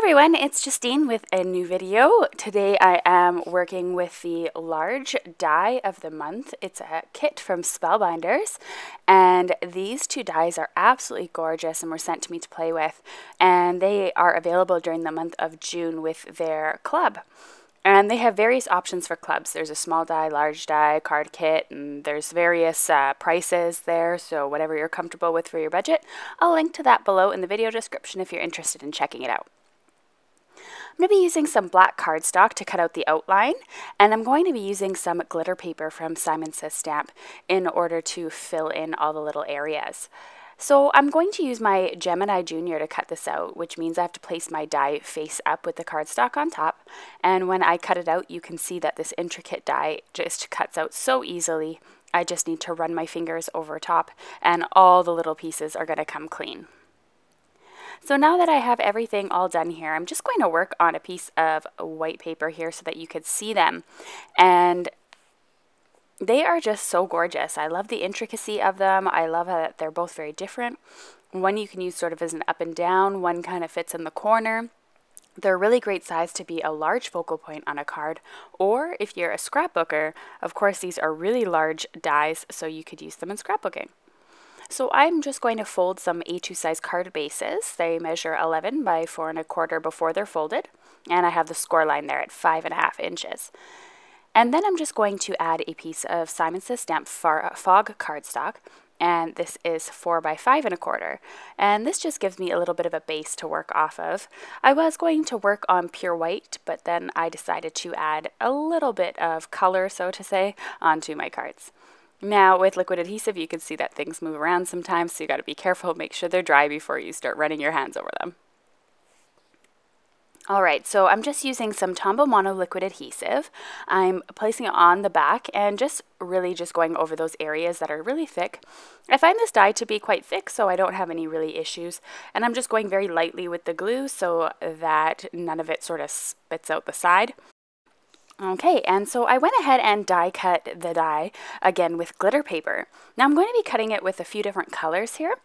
everyone, it's Justine with a new video. Today I am working with the large die of the month. It's a kit from Spellbinders, and these two dies are absolutely gorgeous and were sent to me to play with, and they are available during the month of June with their club. And they have various options for clubs. There's a small die, large die, card kit, and there's various prices there, so whatever you're comfortable with for your budget. I'll link to that below in the video description if you're interested in checking it out. I'm going to be using some black cardstock to cut out the outline, and I'm going to be using some glitter paper from Simon Says Stamp in order to fill in all the little areas. So I'm going to use my GEMINI Junior to cut this out, which means I have to place my die face up with the cardstock on top, and when I cut it out you can see that this intricate die just cuts out so easily. I just need to run my fingers over top and all the little pieces are going to come clean. So now that I have everything all done here, I'm just going to work on a piece of white paper here so that you could see them. And they are just so gorgeous. I love the intricacy of them. I love that they're both very different. One you can use sort of as an up and down, one kind of fits in the corner. They're really great size to be a large focal point on a card, or if you're a scrapbooker, of course these are really large dies, so you could use them in scrapbooking. So I'm just going to fold some A2 size card bases. They measure 11 by 4 1/4 before they're folded, and I have the score line there at 5.5 inches. And then I'm just going to add a piece of Simon Says Stamp Fog cardstock, and this is 4 by 5 1/4. And this just gives me a little bit of a base to work off of. I was going to work on pure white, but then I decided to add a little bit of color, so to say, onto my cards. Now with liquid adhesive you can see that things move around sometimes, so you got to be careful, make sure they're dry before you start running your hands over them. Alright, so I'm just using some Tombow Mono liquid adhesive. I'm placing it on the back and just really just going over those areas that are really thick. I find this die to be quite thick, so I don't have any really issues, and I'm just going very lightly with the glue so that none of it sort of spits out the side. Okay, and so I went ahead and die cut the die again with glitter paper. Now I'm going to be cutting it with a few different colors here.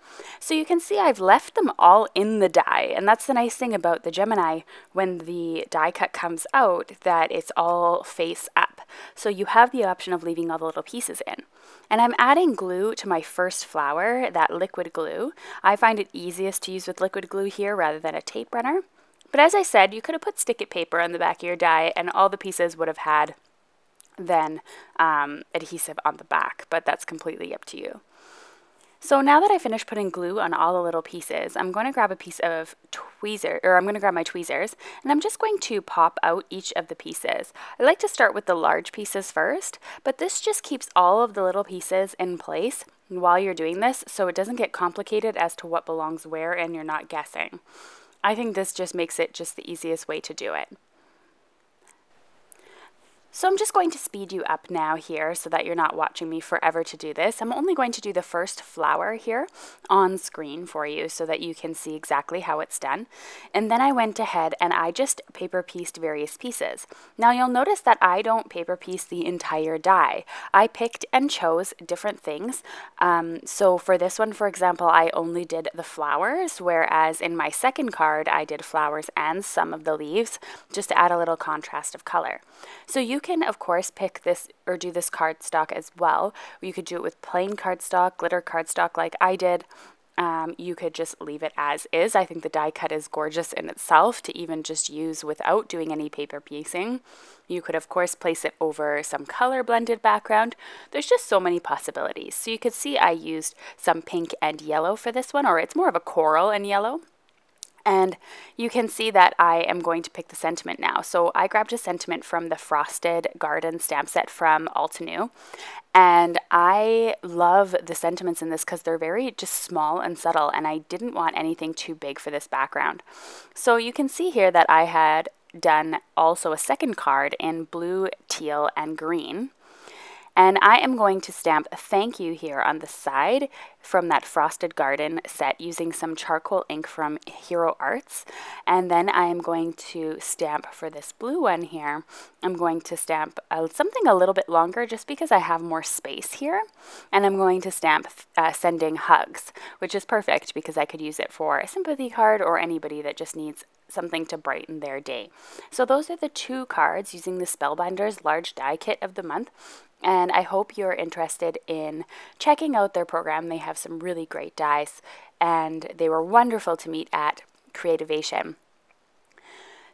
So you can see I've left them all in the die, and that's the nice thing about the GEMINI when the die cut comes out, that it's all face up. So you have the option of leaving all the little pieces in. And I'm adding glue to my first flower, that liquid glue. I find it easiest to use with liquid glue here rather than a tape runner. But as I said, you could have put stick-it paper on the back of your die and all the pieces would have had then adhesive on the back, but that's completely up to you. So now that I finished putting glue on all the little pieces, I'm going to grab a piece of I'm going to grab my tweezers, and I'm just going to pop out each of the pieces. I like to start with the large pieces first, but this just keeps all of the little pieces in place while you're doing this, so it doesn't get complicated as to what belongs where and you're not guessing. I think this just makes it just the easiest way to do it. So I'm just going to speed you up now here so that you're not watching me forever to do this. I'm only going to do the first flower here on screen for you so that you can see exactly how it's done. And then I went ahead and I just paper pieced various pieces. Now you'll notice that I don't paper piece the entire die. I picked and chose different things. So for this one, for example, I only did the flowers, whereas in my second card I did flowers and some of the leaves just to add a little contrast of color. So you can of course pick this or do this cardstock as well. You could do it with plain cardstock, glitter cardstock like I did. You could just leave it as is. I think the die cut is gorgeous in itself to even just use without doing any paper piecing. You could of course place it over some color blended background. There's just so many possibilities. So you could see I used some pink and yellow for this one, or it's more of a coral and yellow. And you can see that I am going to pick the sentiment now. So I grabbed a sentiment from the Frosted Garden stamp set from Altenew. And I love the sentiments in this because they're very just small and subtle, and I didn't want anything too big for this background. So you can see here that I had done also a second card in blue, teal, and green. And I am going to stamp a thank you here on the side from that Frosted Garden set using some charcoal ink from Hero Arts. And then I am going to stamp for this blue one here. I'm going to stamp something a little bit longer just because I have more space here. And I'm going to stamp Sending Hugs, which is perfect because I could use it for a sympathy card or anybody that just needs something to brighten their day. So those are the 2 cards using the Spellbinders large die kit of the month. And I hope you're interested in checking out their program. They have some really great dies, and they were wonderful to meet at Creativation.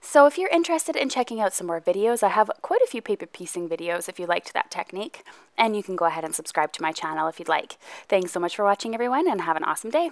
So if you're interested in checking out some more videos, I have quite a few paper piecing videos if you liked that technique, and you can go ahead and subscribe to my channel if you'd like. Thanks so much for watching, everyone, and have an awesome day.